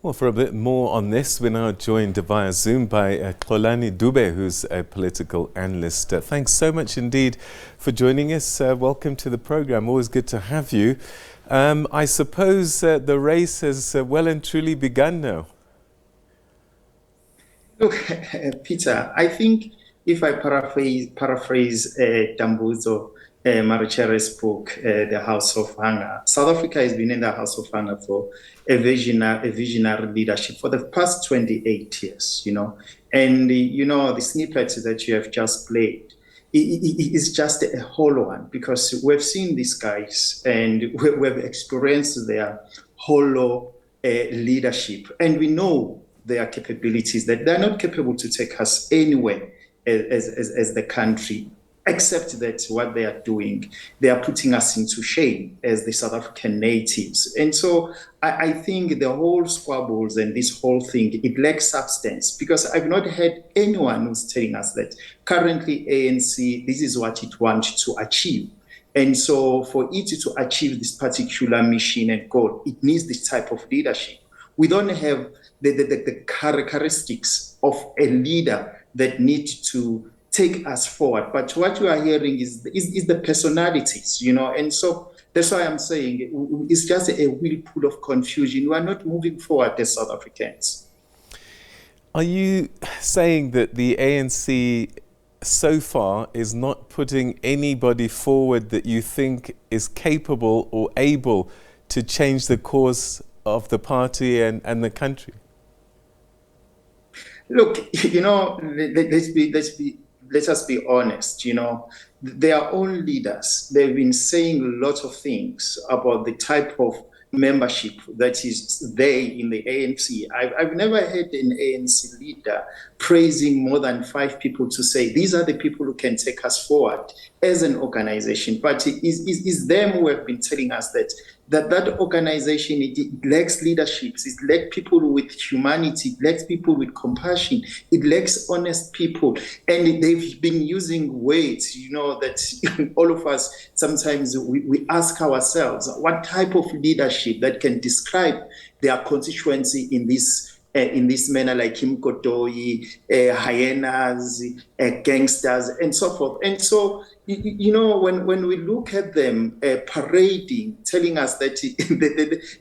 Well, for a bit more on this, we're now joined via Zoom by Xolani Dube, who's a political analyst. Thanks so much indeed for joining us. Welcome to the program. Always good to have you. I suppose the race has well and truly begun now. Look, Peter, I think if I paraphrase Dambuzo Maruchere's book, The House of Hunger, South Africa has been in the House of Hunger for a visionary leadership for the past 28 years, And, the snippets that you have just played is just a whole one, because we've seen these guys and we've experienced their hollow leadership. And we know their capabilities, that they're not capable to take us anywhere as the country, except that what they are doing, they are putting us into shame as the South African natives. And so I think the whole squabbles and this whole thing, it lacks substance, because I've not heard anyone who's telling us that currently ANC, this is what it wants to achieve. And so for it to achieve this particular mission and goal, it needs this type of leadership. We don't have the characteristics of a leader that need to take us forward. But what you are hearing is the personalities, and so that's why I'm saying it's just a whirlpool of confusion. We are not moving forward as South Africans. Are you saying that the ANC so far is not putting anybody forward that you think is capable or able to change the course of the party and the country? Look, let us be honest, their own leaders, they've been saying a lot of things about the type of membership that is there in the ANC. I've never heard an ANC leader praising more than 5 people to say, these are the people who can take us forward as an organization. But it's them who have been telling us that organization, it lacks leadership, it lacks people with humanity, it lacks people with compassion, it lacks honest people. And they've been using words, that all of us, sometimes we ask ourselves, what type of leadership that can describe their constituency in this manner, like Kimkotoi, hyenas, gangsters, and so forth. And so, when we look at them parading, telling us that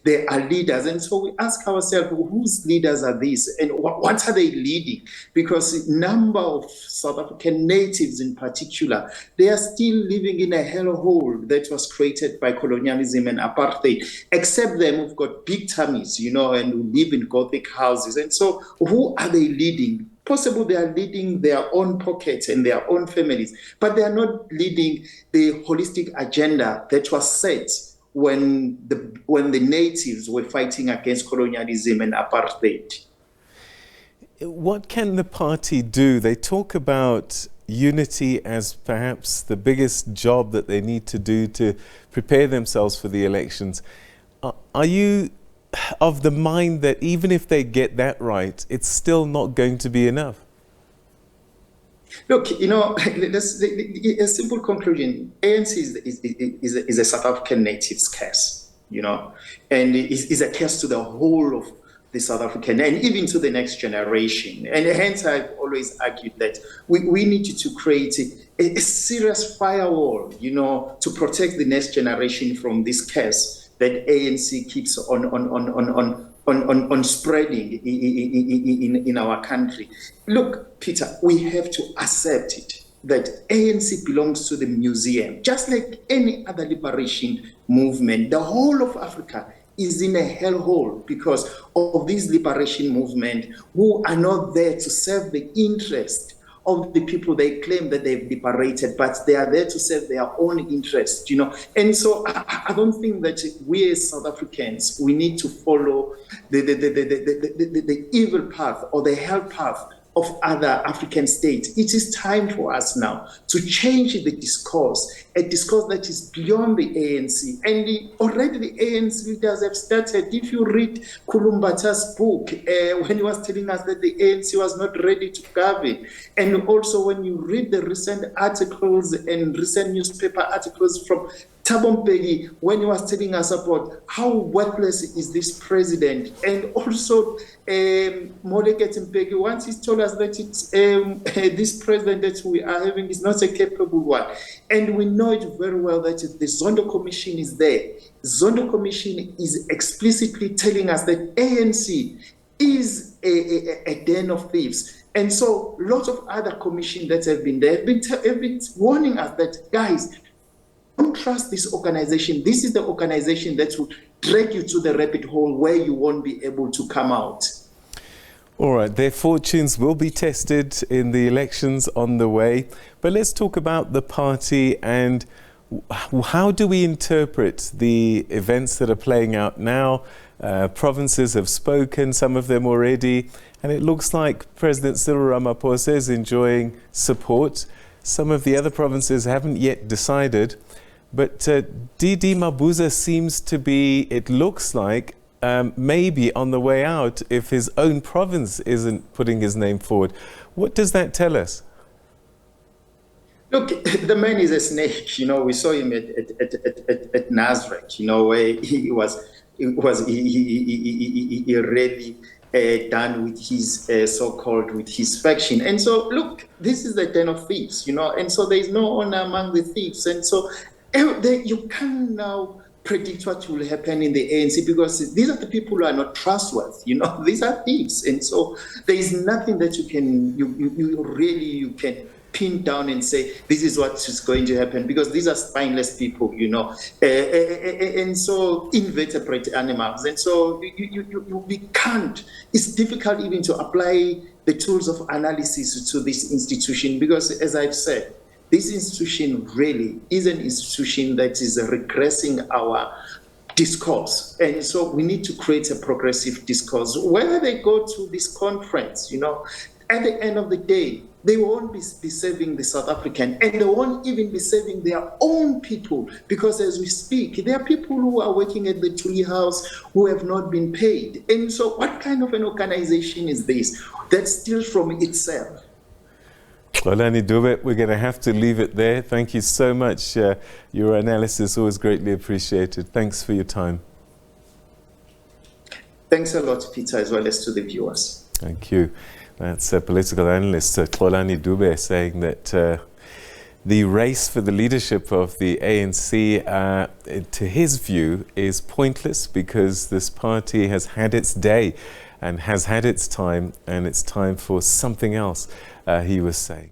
they are leaders, and so we ask ourselves, whose leaders are these, and what are they leading? Because a number of South African natives in particular, they are still living in a hellhole that was created by colonialism and apartheid, except them who've got big tummies, and who live in Gothic houses. And so who are they leading? Possible they are leading their own pockets and their own families, but they are not leading the holistic agenda that was set when the natives were fighting against colonialism and apartheid. What can the party do? They talk about unity as perhaps the biggest job that they need to do to prepare themselves for the elections. Are you of the mind that even if they get that right, it's still not going to be enough? Look, a simple conclusion. ANC is a South African natives case, and is a case to the whole of the South African and even to the next generation. And hence, I've always argued that we need to create a serious firewall, to protect the next generation from this case that ANC keeps on spreading in our country. Look, Peter, we have to accept it, that ANC belongs to the museum, just like any other liberation movement. The whole of Africa is in a hellhole because of this liberation movement, who are not there to serve the interest of the people they claim that they've liberated, but they are there to serve their own interest, And so I don't think that we as South Africans, we need to follow the evil path or the hell path of other African states. It is time for us now to change the discourse, a discourse that is beyond the ANC. And already the ANC leaders have started. If you read Kulumbata's book, when he was telling us that the ANC was not ready to govern, and also when you read the recent articles and recent newspaper articles from Thabo Mbeki, when he was telling us about how worthless is this president, and also Moleket Mbeki, once he told us that it's, this president that we are having is not a capable one. And we know it very well that the Zondo Commission is there. Zondo Commission is explicitly telling us that ANC is a den of thieves. And so lots of other commissions that have been there have been warning us that, guys, don't trust this organization. This is the organization that will drag you to the rabbit hole where you won't be able to come out. All right, their fortunes will be tested in the elections on the way. But let's talk about the party and how do we interpret the events that are playing out now? Provinces have spoken, some of them already, and it looks like President Cyril Ramaphosa is enjoying support. Some of the other provinces haven't yet decided. But DD Mabuza seems to be, it looks like, maybe on the way out if his own province isn't putting his name forward. What does that tell us? Look, the man is a snake. You know, we saw him at Nazareth, you know, where he really done with his so-called, with his faction. And so, look, this is the den of thieves, you know, and so there is no honor among the thieves. And so you can now predict what will happen in the ANC because these are the people who are not trustworthy, you know, these are thieves. And so there is nothing that you can, you can pin down and say, this is what is going to happen because these are spineless people, you know, and so invertebrate animals. And so we can't, it's difficult even to apply the tools of analysis to this institution because, as I've said, this institution really is an institution that is regressing our discourse. And so we need to create a progressive discourse. Whether they go to this conference, you know, at the end of the day, they won't be serving the South African, and they won't even be serving their own people, because as we speak, there are people who are working at the Tuli House who have not been paid. And so what kind of an organization is this that steals from itself? Xolani Dube, we're going to have to leave it there. Thank you so much. Your analysis is always greatly appreciated. Thanks for your time. Thanks a lot, Peter, as well as to the viewers. Thank you. That's a political analyst, Xolani Dube, saying that the race for the leadership of the ANC, to his view, is pointless because this party has had its day and has had its time, and it's time for something else, he was saying.